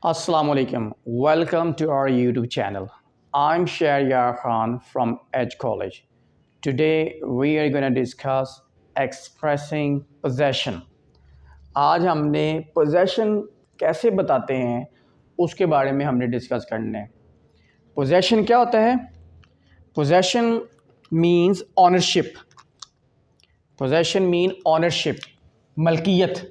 Assalamualaikum. Welcome to our YouTube channel. I'm Sharyar Khan from Edge College. Today we are going to discuss expressing possession. आज हमने possession कैसे बताते हैं उसके बारे में हमने डिस्कस करना है. Possession क्या होता है? Possession means ownership. Possession mean ownership, मलकियत.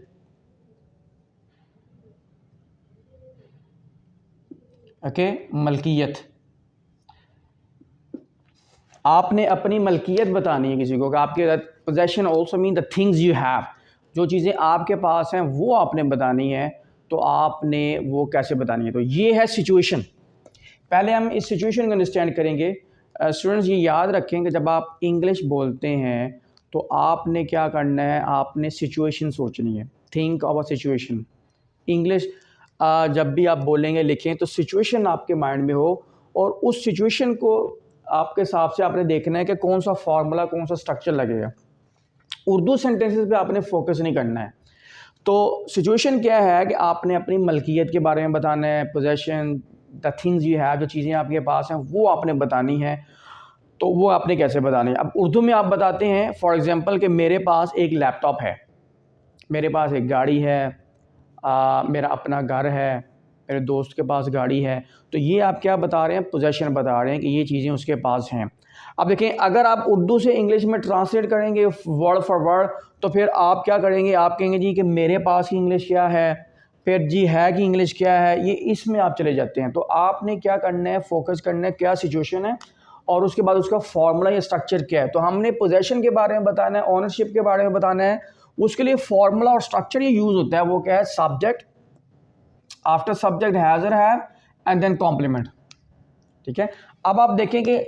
मलकियत. आपने अपनी मलकियत बतानी है किसी को कि आपके possession also mean the things you have. जो चीज़ें आपके पास हैं वो आपने बतानी है. तो आपने वो कैसे बतानी है? तो ये है सिचुएशन. पहले हम इस सिचुएशन को अंडरस्टैंड करेंगे. स्टूडेंट्स ये याद रखें कि जब आप इंग्लिश बोलते हैं तो आपने क्या करना है, आपने सिचुएशन सोचनी है. Think of a situation. English जब भी आप बोलेंगे लिखें तो सिचुएशन आपके माइंड में हो और उस सिचुएशन को आपके हिसाब से आपने देखना है कि कौन सा फार्मूला, कौन सा स्ट्रक्चर लगेगा. उर्दू सेंटेंसेस पे आपने फोकस नहीं करना है. तो सिचुएशन क्या है कि आपने अपनी मलकियत के बारे में बताना है. Possession, the things you have, जो चीज़ें आपके पास हैं वो आपने बतानी है. तो वो आपने कैसे बतानी है? अब उर्दू में आप बताते हैं फॉर एग्ज़ाम्पल कि मेरे पास एक लैपटॉप है, मेरे पास एक गाड़ी है, मेरा अपना घर है, मेरे दोस्त के पास गाड़ी है. तो ये आप क्या बता रहे हैं? पोजेशन बता रहे हैं कि ये चीज़ें उसके पास हैं. अब देखें, अगर आप उर्दू से इंग्लिश में ट्रांसलेट करेंगे वर्ड फॉर वर्ड तो फिर आप क्या करेंगे? आप कहेंगे जी कि मेरे पास की इंग्लिश क्या है, फिर जी है कि इंग्लिश क्या है, ये इसमें आप चले जाते हैं. तो आपने क्या करना है? फोकस करना है क्या सिचुएशन है और उसके बाद उसका फॉर्मूला या स्ट्रक्चर क्या है. तो हमने पोजेशन के बारे में बताना है, ओनरशिप के बारे में बताना है. उसके लिए फॉर्मूला और स्ट्रक्चर ये यूज़ होता है. वो क्या है? सब्जेक्ट, आफ्टर सब्जेक्ट हैज़ और हैव एंड देन कॉम्प्लीमेंट. ठीक है. अब आप देखें कि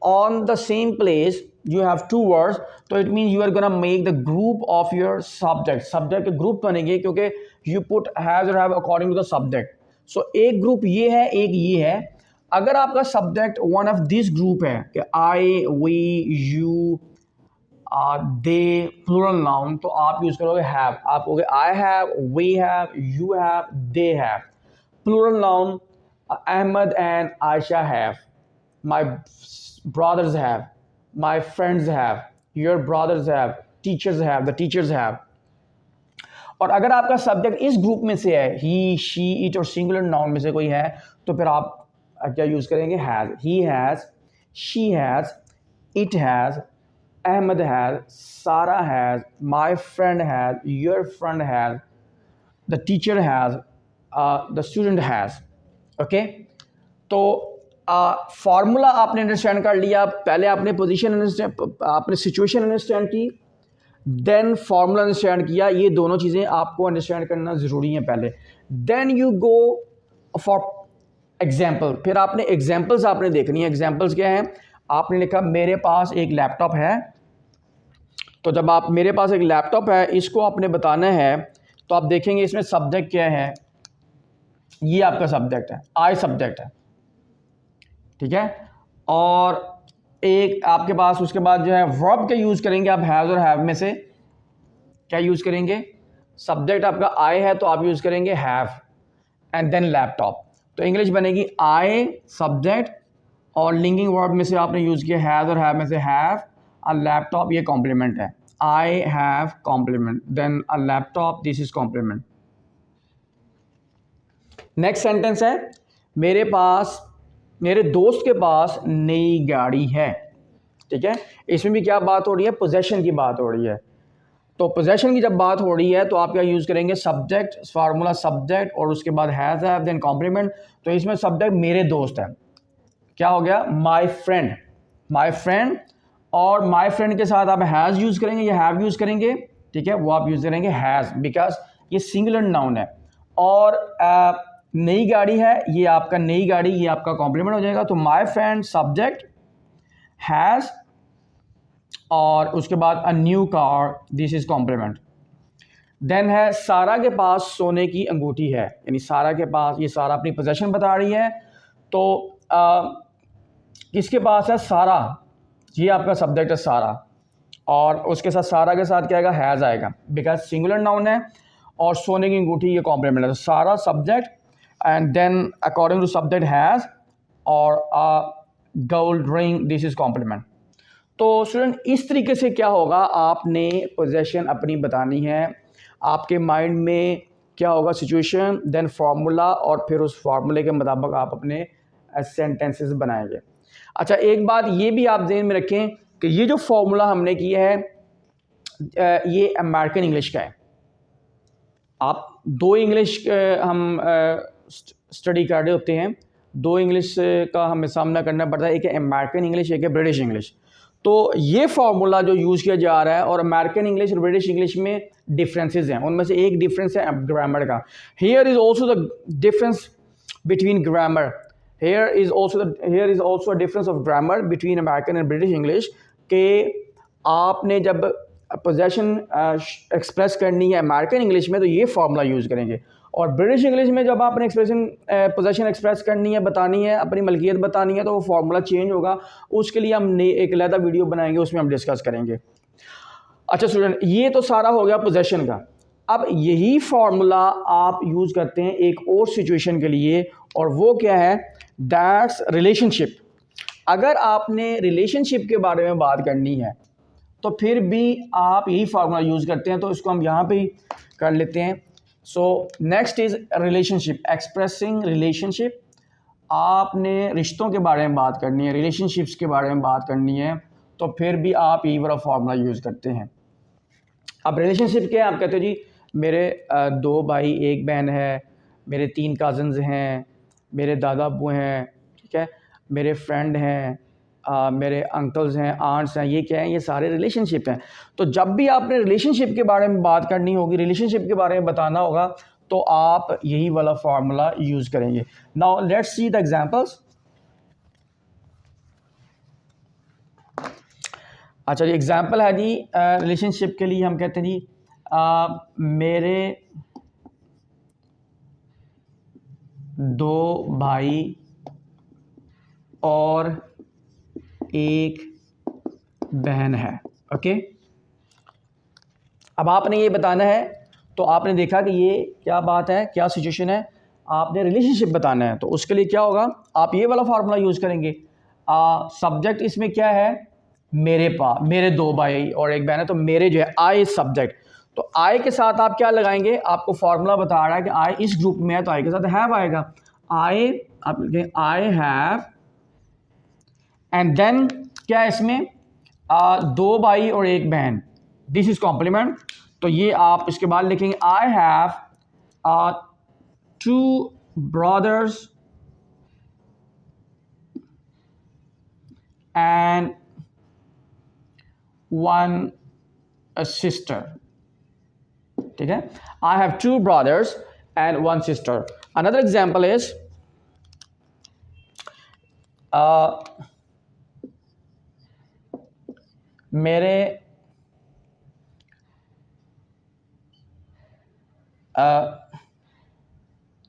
on the same place you have two words, तो it mean you are gonna make the group of your subject. Subject के ग्रुप बनेंगे क्योंकि यू पुट हैज़ और have according to the subject. So एक ग्रुप ये है, एक ये है. अगर आपका subject one of this group है कि आई, we, you, they, plural noun, तो आप यूज़ करोगे हैव. आप कहोगे I have, we have, you have, they have. Plural noun, Ahmed and Ayesha have, my brothers have, my friends have, your brothers have, teachers have, the teachers have. और अगर आपका subject इस group में से है, ही, शी, इट और singular noun में से कोई है, तो फिर आप क्या यूज़ करेंगे? Has. He has, she has, it has, Ahmed has, Sarah has, my friend has, your friend has, the teacher has, the student has. Okay. तो फार्मूला आपने अंडरस्टैंड कर लिया. पहले आपने पोजीशन आपने सिचुएशन अंडरस्टैंड की, देन फार्मूला अंडरस्टैंड किया. ये दोनों चीज़ें आपको अंडरस्टैंड करना ज़रूरी है पहले. Then you go for example. फिर आपने एग्जाम्पल्स आपने देखनी है. एग्जाम्पल्स क्या हैं? आपने लिखा मेरे पास एक लैपटॉप है. तो जब आप मेरे पास एक लैपटॉप है इसको आपने बताना है तो आप देखेंगे इसमें सब्जेक्ट क्या है. ये आपका सब्जेक्ट है, आई सब्जेक्ट है. ठीक है. और एक आपके पास उसके बाद जो है वर्ब का यूज़ करेंगे आप. हैज़ और हैव में से क्या यूज़ करेंगे? सब्जेक्ट आपका आई है तो आप यूज़ करेंगे हैव एंड देन लैपटॉप. तो इंग्लिश बनेगी आई सब्जेक्ट और लिंकिंग वर्ब में से आपने यूज़ किया हैज़ और हैव में से हैव. अ लैपटॉप ये कॉम्प्लीमेंट है. I have complement, then a laptop, this is complement. Next sentence है मेरे पास, मेरे दोस्त के पास नई गाड़ी है. ठीक है. इसमें भी क्या बात हो रही है? पोजेशन की बात हो रही है. तो पोजेशन की जब बात हो रही है तो आप क्या यूज़ करेंगे? सब्जेक्ट, फार्मूला सब्जेक्ट और उसके बाद हैज़ हैव देन कॉम्प्लीमेंट. तो इसमें सब्जेक्ट मेरे दोस्त है. क्या हो गया? My friend. माय फ्रेंड और माय फ्रेंड के साथ आप हैज़ यूज़ करेंगे या हैव यूज़ करेंगे. ठीक है. वो आप यूज़ करेंगे हैज़ बिकॉज ये सिंगुलर नाउन है. और नई गाड़ी है, ये आपका नई गाड़ी, ये आपका कॉम्प्लीमेंट हो जाएगा. तो माय फ्रेंड सब्जेक्ट हैज़ और उसके बाद a new car, this is complement. Then है सारा के पास सोने की अंगूठी है. यानी सारा के पास, ये सारा अपनी पोजेशन बता रही है. तो किसके पास है? सारा. ये आपका सब्जेक्ट है सारा और उसके साथ सारा के साथ क्या आएगा? हैज़ आएगा बिकॉज सिंगुलर नाउन है और सोने की अंगूठी ये कॉम्प्लीमेंट है. तो सारा subject and then according to subject has और gold ring, this is complement. तो स्टूडेंट इस तरीके से क्या होगा, आपने पोजेशन अपनी बतानी है, आपके माइंड में क्या होगा सिचुएशन, देन फार्मूला, और फिर उस फार्मूले के मुताबिक आप अपने सेंटेंसेस बनाएंगे। अच्छा, एक बात ये भी आप ध्यान में रखें कि ये जो फार्मूला हमने किया है ये अमेरिकन इंग्लिश का है। आप दो इंग्लिश हम स्टडी कर रहे होते हैं, दो इंग्लिश का हमें सामना करना पड़ता है, एक है अमेरिकन इंग्लिश, एक है ब्रिटिश इंग्लिश। तो ये फार्मूला जो यूज़ किया जा रहा है, और अमेरिकन इंग्लिश और ब्रिटिश इंग्लिश में डिफरेंसेस हैं, उनमें से एक डिफरेंस है ग्रामर का। Here is also the difference between grammar, here is also a difference of grammar between American and British English कि आपने जब पोजेशन एक्सप्रेस करनी है अमेरिकन इंग्लिश में तो ये फार्मूला यूज़ करेंगे, और ब्रिटिश इंग्लिश में जब आपने पोजेशन एक्सप्रेस करनी है, बतानी है, अपनी मलकियत बतानी है, तो वो फार्मूला चेंज होगा। उसके लिए हम एक अलग वीडियो बनाएंगे, उसमें हम डिस्कस करेंगे। अच्छा स्टूडेंट, ये तो सारा हो गया पोजेशन का। अब यही फार्मूला आप यूज़ करते हैं एक और सिचुएशन के लिए, और वो क्या है, दैट्स रिलेशनशिप। अगर आपने रिलेशनशिप के बारे में बात करनी है तो फिर भी आप यही फार्मूला यूज़ करते हैं, तो इसको हम यहाँ पे ही कर लेते हैं। So next is relationship, expressing relationship. आपने रिश्तों के बारे में बात करनी है, रिलेशनशिप्स के बारे में बात करनी है, तो फिर भी आप यही वाला फार्मूला यूज़ करते हैं। अब रिलेशनशिप क्या है, आप कहते हो जी मेरे 2 भाई 1 बहन है, मेरे 3 कज़न्स हैं, मेरे दादा अब्बू हैं, ठीक है, मेरे फ्रेंड हैं, मेरे अंकल्स हैं, आंट्स हैं, ये क्या है, ये सारे रिलेशनशिप हैं। तो जब भी आपने रिलेशनशिप के बारे में बात करनी होगी, रिलेशनशिप के बारे में बताना होगा, तो आप यही वाला फार्मूला यूज़ करेंगे। Now let's see the examples. अच्छा जी, एग्जांपल है जी रिलेशनशिप के लिए हम कहते हैं जी मेरे 2 भाई और 1 बहन है। ओके, अब आपने ये बताना है, तो आपने देखा कि ये क्या बात है, क्या सिचुएशन है, आपने रिलेशनशिप बताना है, तो उसके लिए क्या होगा, आप ये वाला फार्मूला यूज़ करेंगे। सब्जेक्ट इसमें क्या है, मेरे 2 भाई और 1 बहन है, तो मेरे जो है आई सब्जेक्ट, तो आई के साथ आप क्या लगाएंगे, आपको फार्मूला बता रहा है कि आई इस ग्रुप में है, तो आई के साथ हैव आएगा। आई हैव, एंड देन क्या है इसमें 2 भाई और 1 बहन, दिस इज कॉम्प्लीमेंट। तो ये आप इसके बाद लिखेंगे I have 2 brothers and 1 sister, ठीक है, I have 2 brothers and 1 sister. Another example is मेरे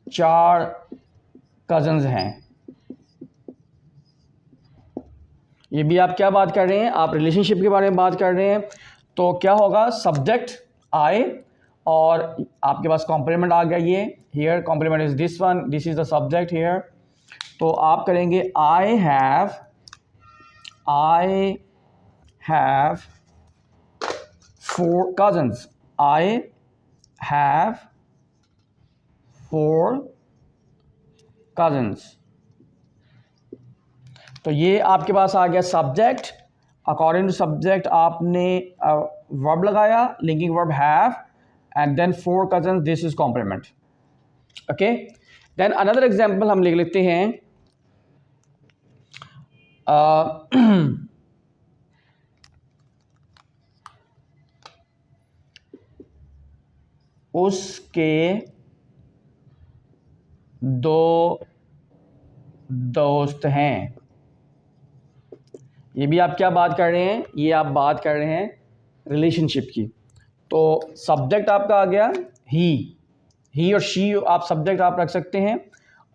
4 कज़न्स हैं। ये भी आप क्या बात कर रहे हैं, आप रिलेशनशिप के बारे में बात कर रहे हैं, तो क्या होगा, सब्जेक्ट आई और आपके पास कॉम्प्लीमेंट आ गया, ये here complement is this one, this is the subject here. तो आप करेंगे I have 4 cousins, I have 4 cousins। तो ये आपके पास आ गया सब्जेक्ट, अकॉर्डिंग टू सब्जेक्ट आपने वर्ब लगाया, linking verb have, and then 4 cousins, this is complement. Okay, then another example हम लिख लेते हैं, उसके 2 दोस्त हैं। ये भी आप क्या बात कर रहे हैं, ये आप बात कर रहे हैं रिलेशनशिप की। तो सब्जेक्ट आपका आ गया ही और शी, आप सब्जेक्ट आप रख सकते हैं,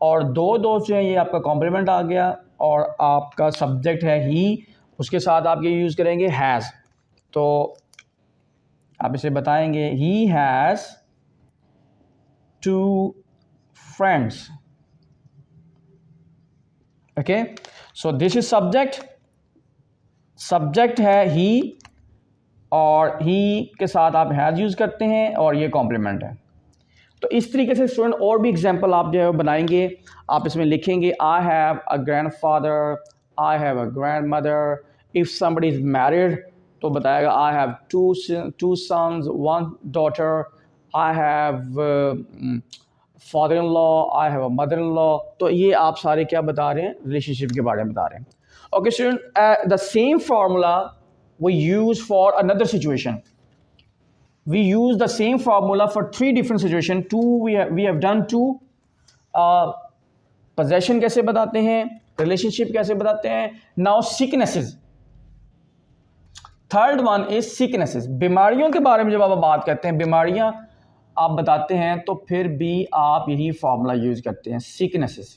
और 2 दोस्त जो हैं ये आपका कॉम्प्लीमेंट आ गया, और आपका सब्जेक्ट है ही, उसके साथ आप ये यूज़ करेंगे हैज़। तो आप इसे बताएंगे he has 2 friends, okay, so this is subject, subject है ही, और ही के साथ आप हैज़ यूज़ करते हैं, और ये कॉम्प्लीमेंट है। तो इस तरीके से स्टूडेंट और भी एग्जांपल आप जो है बनाएंगे, आप इसमें लिखेंगे I have a grandfather, I have a grandmother. If somebody is married तो बताएगा I have two sons one daughter, I have father in law, I have a mother in law. तो ये आप सारे क्या बता रहे हैं, रिलेशनशिप के बारे में बता रहे हैं। Okay student, the same formula we use for another situation. We use the same formula for three different situations. We have done two. Possession कैसे बताते हैं, relationship कैसे बताते हैं. Now sicknesses. Third one is sicknesses. बीमारियों के बारे में जब आप बात करते हैं, बीमारियां आप बताते हैं तो फिर भी आप यही फॉर्मूला यूज करते हैं, sicknesses.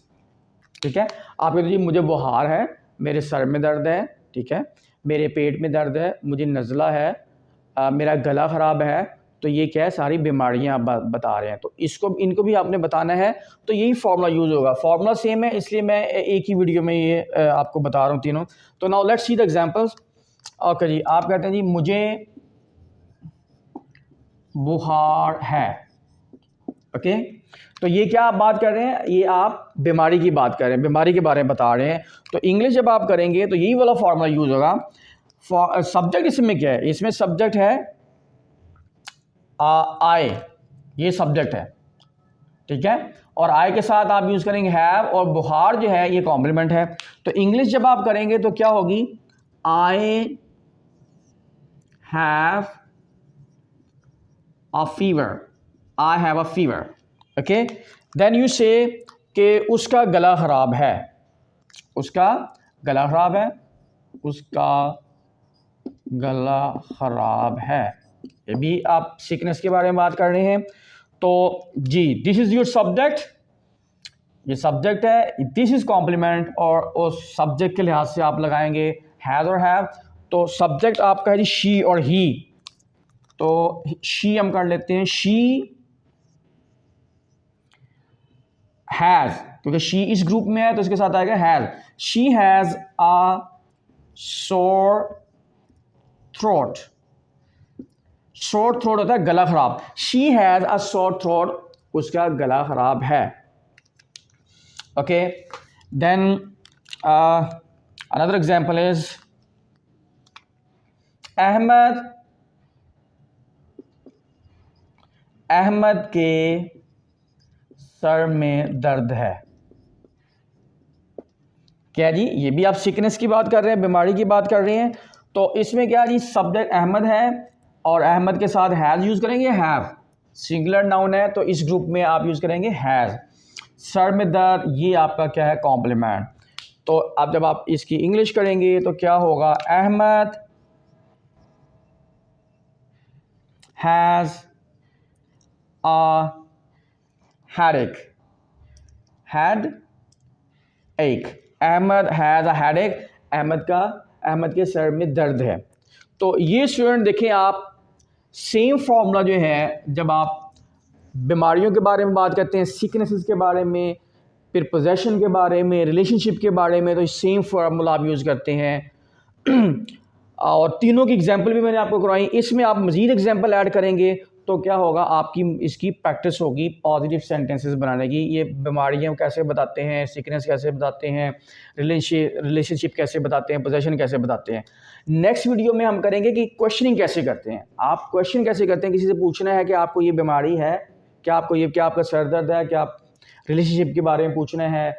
ठीक है, आप कहते हैं मुझे बुखार है, मेरे सर में दर्द है, ठीक है, मेरे पेट में दर्द है, मुझे नज़ला है, मेरा गला ख़राब है। तो ये क्या है, सारी बीमारियां आप बता रहे हैं। तो इनको भी आपने बताना है, तो यही फार्मूला यूज़ होगा। फार्मूला सेम है, इसलिए मैं एक ही वीडियो में ये आपको बता रहा हूँ तीनों। तो now let's see the examples. Okay जी, आप कहते हैं जी मुझे बुखार है। ओके, तो ये क्या आप बात कर रहे हैं, ये आप बीमारी की बात कर रहे हैं, बीमारी के बारे में बता रहे हैं। तो इंग्लिश जब आप करेंगे तो यही वाला फार्मूला यूज़ होगा। सब्जेक्ट इसमें क्या है, इसमें सब्जेक्ट है आई, ये सब्जेक्ट है, ठीक है, और आई के साथ आप यूज़ करेंगे हैव, और बुखार जो है ये कॉम्प्लीमेंट है। तो इंग्लिश जब आप करेंगे तो क्या होगी, I have a fever, I have a fever. Okay, then you say कि उसका गला ख़राब है, उसका गला ख़राब है, उसका गला ख़राब है। ये भी आप सिकनेस के बारे में बात कर रहे हैं। तो जी दिस इज़ योर सब्जेक्ट, ये सब्जेक्ट है, दिस इज़ कॉम्प्लीमेंट, और उस सब्जेक्ट के लिहाज से आप लगाएंगे हैज़ और हैव। तो सब्जेक्ट आपका है जी शी और ही, तो शी हम कर लेते हैं, शी हैज़, क्योंकि शी इस ग्रुप में है तो इसके साथ आएगा has. She has a sore throat, short throat होता है गला खराब, she has a short throat, उसका गला खराब है। Okay, then another example is Ahmed के सर में दर्द है। क्या जी, ये भी आप सिकनेस की बात कर रहे हैं, बीमारी की बात कर रहे हैं। तो इसमें क्या जी, सब्जेक्ट अहमद है और अहमद के साथ हैज़ यूज़ करेंगे, हैव सिंगुलर नाउन है तो इस ग्रुप में आप यूज़ करेंगे हैज़। सर में दर्द, ये आपका क्या है, कॉम्प्लीमेंट। तो अब जब आप इसकी इंग्लिश करेंगे तो क्या होगा, Ahmed has a headache, head ache, Ahmed has a headache, Ahmed के सर में दर्द है। तो ये स्टूडेंट देखें, आप सेम फार्मूला जो है, जब आप बीमारियों के बारे में बात करते हैं, सिकनेसेस के बारे में, फिर पोजेशन के बारे में, रिलेशनशिप के बारे में, तो सेम फार्मूला आप यूज़ करते हैं। और तीनों की एग्जांपल भी मैंने आपको करवाई। इसमें आप मज़ीद एग्जांपल ऐड करेंगे तो क्या होगा, आपकी इसकी प्रैक्टिस होगी पॉजिटिव सेंटेंसेस बनाने की। ये बीमारियाँ कैसे बताते हैं, सिकनेस कैसे बताते हैं, रिलेशनशिप कैसे बताते हैं, पोजेशन कैसे बताते हैं। नेक्स्ट वीडियो में हम करेंगे कि क्वेश्चनिंग कैसे करते हैं। आप क्वेश्चन कैसे करते हैं, किसी से पूछना है कि आपको ये बीमारी है, क्या आपका सर दर्द है, क्या आप रिलेशनशिप के बारे में पूछना है,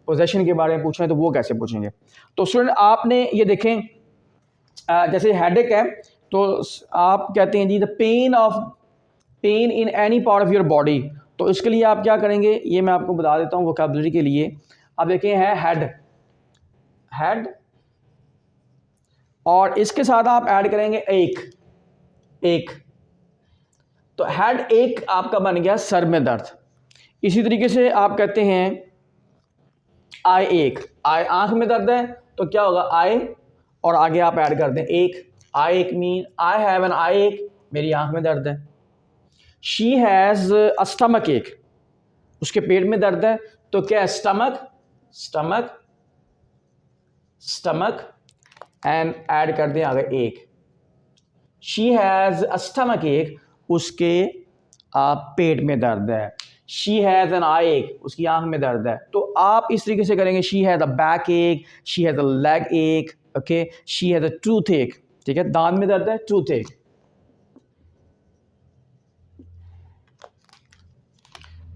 पोजेशन के बारे में पूछना है, तो वो कैसे पूछेंगे। तो स्टूडेंट आपने ये देखें, जैसे हेडेक है तो आप कहते हैं जी the pain in any part of your body. तो इसके लिए आप क्या करेंगे, ये मैं आपको बता देता हूँ वोकैबुलरी के लिए। आप देखें है हेड, और इसके साथ आप ऐड करेंगे एक। तो हेड एक आपका बन गया सर में दर्द। इसी तरीके से आप कहते हैं आई आंख में दर्द है तो क्या होगा, आई, और आगे आप ऐड कर दें एक। आई एक मीन आई हैव एन आई एक, मेरी आंख में दर्द है। शी हैज़ अ स्टमक एक, उसके पेट में दर्द है, तो क्या स्टमक स्टमक एंड ऐड कर दें आगे एक। शी हैज़ अ स्टमक एक, उसके पेट में दर्द है। शी हैज़ एन आई एक, उसकी आंख में दर्द है। तो आप इस तरीके से करेंगे, शी हैज़ अ बैक एक, शी हैज़ अ लेग एक, okay, she has a tooth एक, ठीक है, दांत में दर्द है, टूथ एक।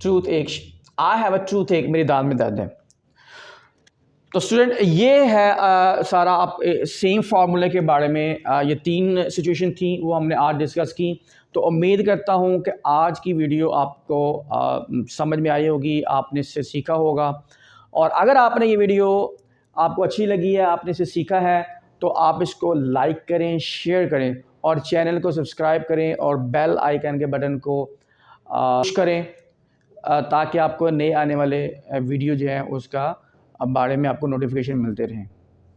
टूथ एक, आई हैव अ टूथ एक, मेरी दांत में दर्द है। तो स्टूडेंट ये है सारा आप सेम फार्मूले के बारे में ये 3 सिचुएशन थी वो हमने आज डिस्कस की। तो उम्मीद करता हूँ कि आज की वीडियो आपको समझ में आई होगी, आपने इससे सीखा होगा। और अगर आपने ये वीडियो आपको अच्छी लगी है, आपने इसे सीखा है, तो आप इसको लाइक करें, शेयर करें और चैनल को सब्सक्राइब करें और बेल आइकन के बटन को पुश करें ताकि आपको नए आने वाले वीडियो जो हैं उसका बारे में आपको नोटिफिकेशन मिलते रहें।